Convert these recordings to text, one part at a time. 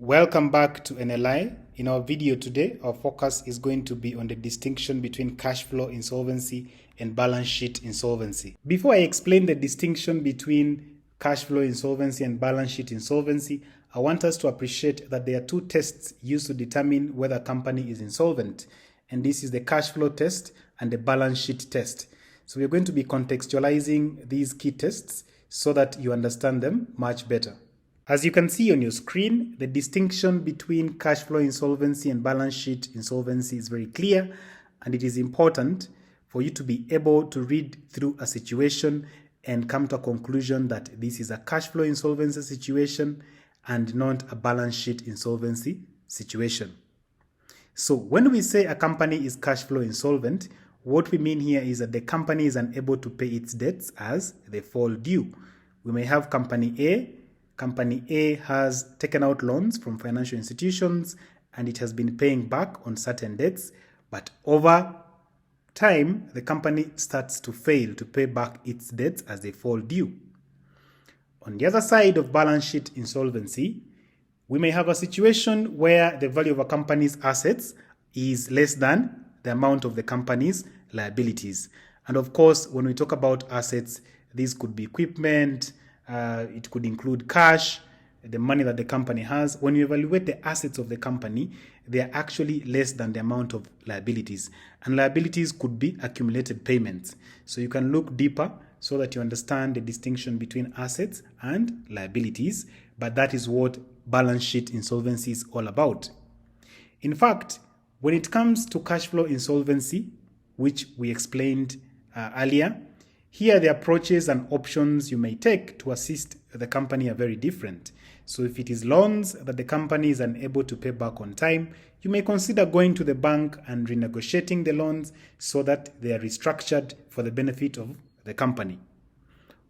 Welcome back to NLI. In our video today, our focus is going to be on the distinction between cash flow insolvency and balance sheet insolvency. Before I explain the distinction between cash flow insolvency and balance sheet insolvency, I want us to appreciate that there are two tests used to determine whether a company is insolvent. And this is the cash flow test and the balance sheet test. So we're going to be contextualizing these key tests so that you understand them much better. As you can see on your screen, the distinction between cash flow insolvency and balance sheet insolvency is very clear, and it is important for you to be able to read through a situation and come to a conclusion that this is a cash flow insolvency situation and not a balance sheet insolvency situation. So when we say a company is cash flow insolvent, what we mean here is that the company is unable to pay its debts as they fall due. We may have company A. Company A has taken out loans from financial institutions and it has been paying back on certain debts, but over time, the company starts to fail to pay back its debts as they fall due. On the other side of balance sheet insolvency, we may have a situation where the value of a company's assets is less than the amount of the company's liabilities. And of course, when we talk about assets, these could be equipment, it could include cash, the money that the company has. When you evaluate the assets of the company, they are actually less than the amount of liabilities. And liabilities could be accumulated payments. So you can look deeper so that you understand the distinction between assets and liabilities. But that is what balance sheet insolvency is all about. In fact, when it comes to cash flow insolvency, which we explained earlier, here the approaches and options you may take to assist the company are very different. So if it is loans that the company is unable to pay back on time, you may consider going to the bank and renegotiating the loans so that they are restructured for the benefit of the company.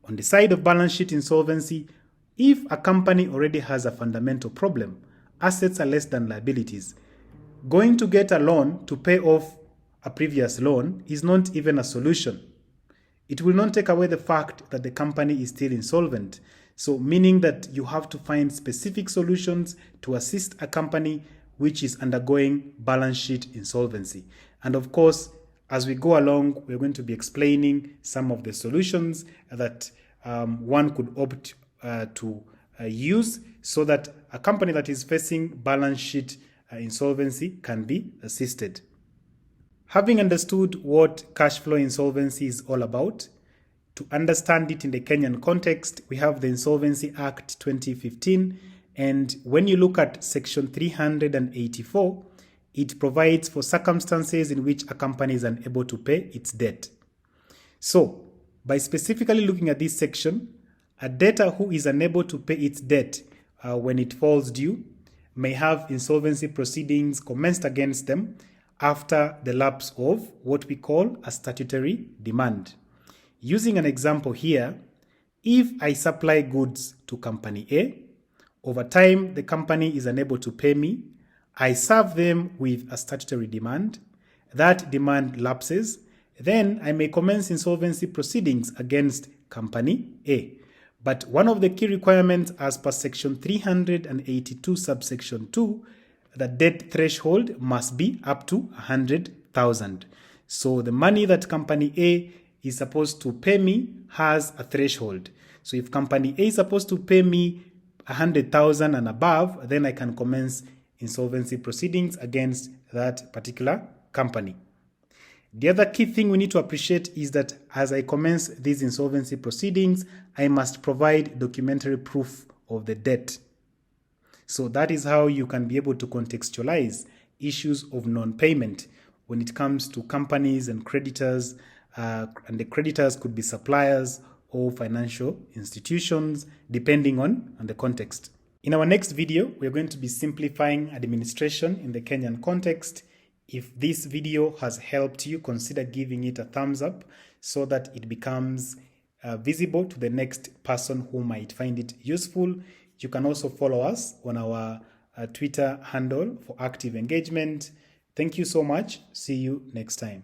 On the side of balance sheet insolvency, if a company already has a fundamental problem, assets are less than liabilities, going to get a loan to pay off a previous loan is not even a solution. It will not take away the fact that the company is still insolvent. So meaning that you have to find specific solutions to assist a company which is undergoing balance sheet insolvency. And of course, as we go along, we're going to be explaining some of the solutions that one could opt to use so that a company that is facing balance sheet insolvency can be assisted. Having understood what cash flow insolvency is all about, to understand it in the Kenyan context, we have the Insolvency Act 2015, and when you look at section 384, it provides for circumstances in which a company is unable to pay its debt. So, by specifically looking at this section, a debtor who is unable to pay its debt when it falls due may have insolvency proceedings commenced against them after the lapse of what we call a statutory demand. Using an example here, if I supply goods to company A, over time the company is unable to pay me, I serve them with a statutory demand, that demand lapses, then I may commence insolvency proceedings against company A. But one of the key requirements as per section 382 subsection 2, the debt threshold must be up to 100,000. So the money that company A is supposed to pay me has a threshold. So if company A is supposed to pay me 100,000 and above, then I can commence insolvency proceedings against that particular company. The other key thing we need to appreciate is that as I commence these insolvency proceedings, I must provide documentary proof of the debt. So that is how you can be able to contextualize issues of non-payment when it comes to companies and creditors, and the creditors could be suppliers or financial institutions, depending on the context. In our next video, we're going to be simplifying administration in the Kenyan context. If this video has helped you, consider giving it a thumbs up so that it becomes visible to the next person who might find it useful. You can also follow us on our Twitter handle for active engagement. Thank you so much. See you next time.